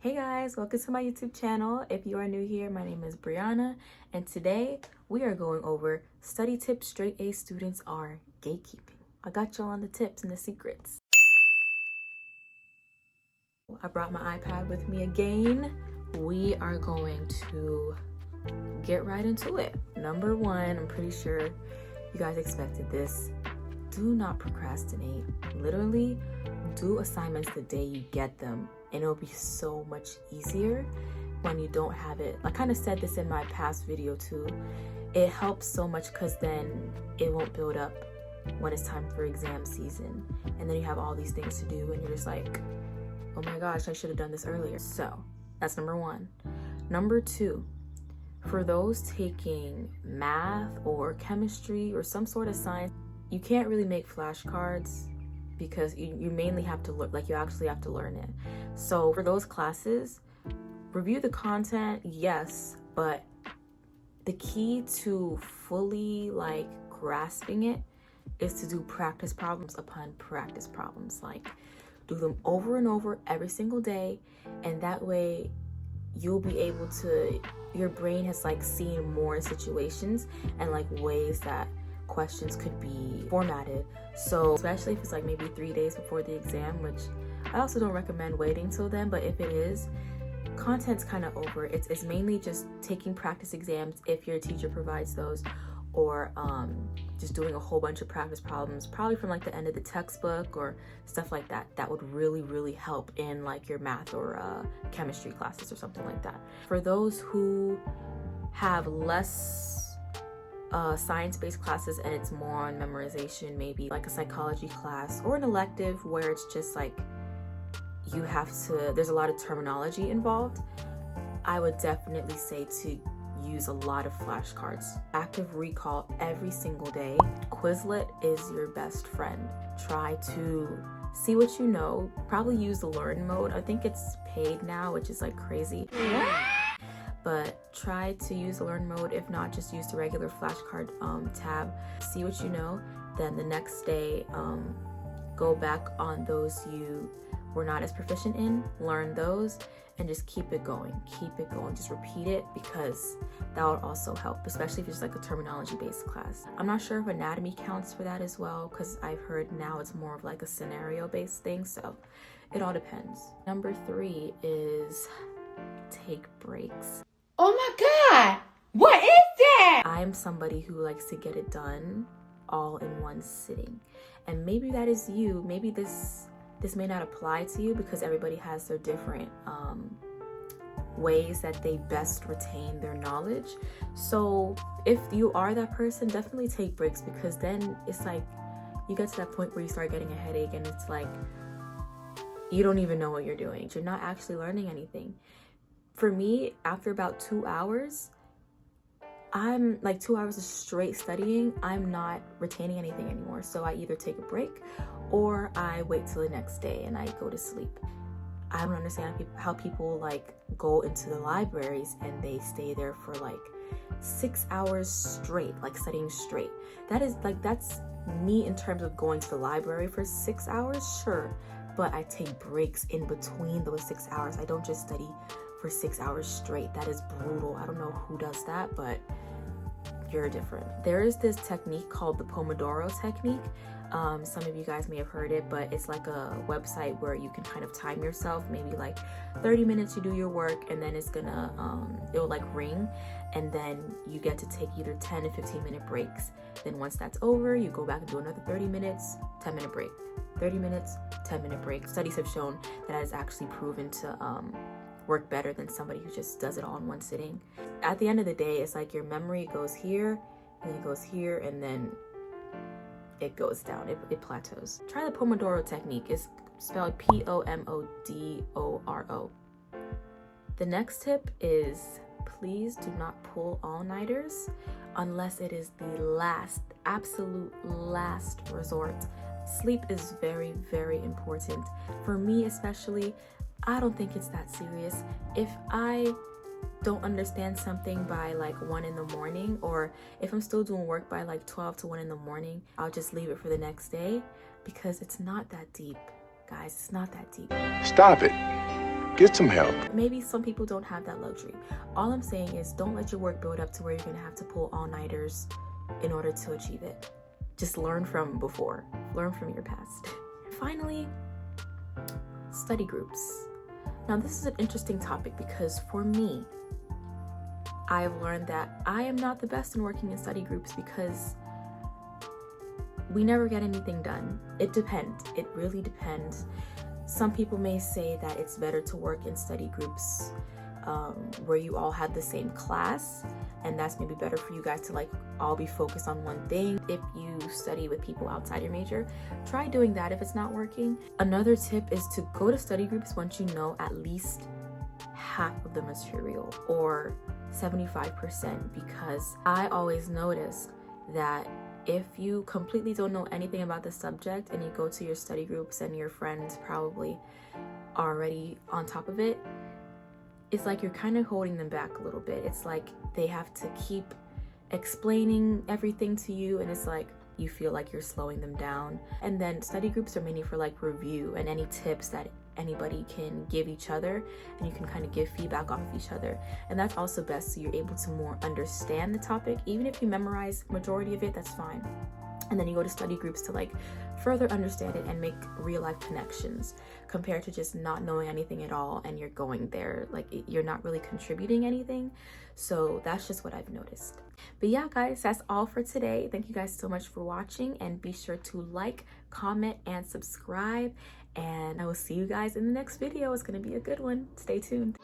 Hey guys, welcome to my YouTube channel. If you are new here, my name is Brianna, and today we are going over study tips straight A students are gatekeeping. I got y'all on the tips and the secrets. I brought my iPad with me again. We are going to get right into it. Number one, I'm pretty sure you guys expected this. Do not procrastinate. Literally, do assignments the day you get them. And it'll be so much easier when you don't have it. I kind of said this in my past video too. It helps so much because then it won't build up when it's time for exam season. And then you have all these things to do and you're just like, oh my gosh, I should have done this earlier. So that's number one. Number two, for those taking math or chemistry or some sort of science, you can't really make flashcards because you mainly have to look, like you actually have to learn it. So for those classes, review the content, yes, but the key to fully like grasping it is to do practice problems upon practice problems. Like do them over and over every single day, and that way you'll be able to, your brain has like seen more situations and like ways that questions could be formatted. So especially if it's like maybe 3 days before the exam, which I also don't recommend waiting till then, but if it is, content's kind of over. It's mainly just taking practice exams if your teacher provides those, or just doing a whole bunch of practice problems, probably from like the end of the textbook or stuff like that. That would really help in like your math or chemistry classes or something like that. For those who have less science-based classes and it's more on memorization, maybe like a psychology class or an elective where it's just like you have to, there's a lot of terminology involved, I would definitely say to use a lot of flashcards. Active recall every single day. Quizlet is your best friend. Try to see what you know. Probably use the learn mode. I think it's paid now, which is like crazy. But try to use the learn mode. If not, just use the regular flashcard tab. See what you know. Then the next day, go back on those you were not as proficient in, learn those, and just keep it going. Keep it going. Just repeat it, because that would also help, especially if it's like a terminology-based class. I'm not sure if anatomy counts for that as well, because I've heard now it's more of like a scenario-based thing, so it all depends. Number three is take breaks. Oh my God, what is that? I'm somebody who likes to get it done all in one sitting. And maybe that is you. Maybe this may not apply to you because everybody has their different ways that they best retain their knowledge. So if you are that person, definitely take breaks, because then it's like you get to that point where you start getting a headache and it's like you don't even know what you're doing. You're not actually learning anything. For me, after about 2 hours, I'm like 2 hours of straight studying, I'm not retaining anything anymore. So I either take a break or I wait till the next day and I go to sleep. I don't understand how people like go into the libraries and they stay there for like 6 hours straight, like studying straight. That is like, that's me in terms of going to the library for 6 hours, sure. But I take breaks in between those 6 hours. I don't just study for 6 hours straight. That is brutal. I don't know who does that, but you're different. There is this technique called the Pomodoro technique. Some of you guys may have heard it, but it's like a website where you can kind of time yourself. Maybe like 30 minutes you do your work, and then it's gonna, it'll like ring, and then you get to take either 10 to 15 minute breaks. Then once that's over, you go back and do another 30 minutes, 10 minute break, 30 minutes, 10 minute break. Studies have shown that is actually proven to work better than somebody who just does it all in one sitting. At the end of the day, it's like your memory goes here, and it goes here, and then it goes down, it plateaus. Try the Pomodoro technique. It's spelled Pomodoro. The next tip is please do not pull all-nighters unless it is the last, absolute last resort. Sleep is very important. For me especially, I don't think it's that serious. If I don't understand something by like 1 in the morning, or if I'm still doing work by like 12 to 1 in the morning, I'll just leave it for the next day, because it's not that deep, guys. It's not that deep. Stop it. Get some help. Maybe some people don't have that luxury. All I'm saying is don't let your work build up to where you're gonna have to pull all-nighters in order to achieve it. Just learn from before. Learn from your past. Finally, study groups. Now this is an interesting topic because for me, I have learned that I am not the best in working in study groups because we never get anything done. It depends. It really depends. Some people may say that it's better to work in study groups where you all have the same class, and that's maybe better for you guys to like all be focused on one thing. If you study with people outside your major, try doing that if it's not working. Another tip is to go to study groups once you know at least half of the material or 75%, because I always notice that if you completely don't know anything about the subject and you go to your study groups and your friends probably already on top of it, it's like you're kind of holding them back a little bit. It's like they have to keep explaining everything to you, and it's like you feel like you're slowing them down. And then study groups are mainly for like review and any tips that anybody can give each other, and you can kind of give feedback off of each other. And that's also best so you're able to more understand the topic. Even if you memorize majority of it, that's fine. And then you go to study groups to like further understand it and make real life connections, compared to just not knowing anything at all and you're going there like you're not really contributing anything. So that's just what I've noticed. But yeah, guys, that's all for today. Thank you guys so much for watching, and be sure to like, comment, and subscribe. And I will see you guys in the next video. It's going to be a good one. Stay tuned.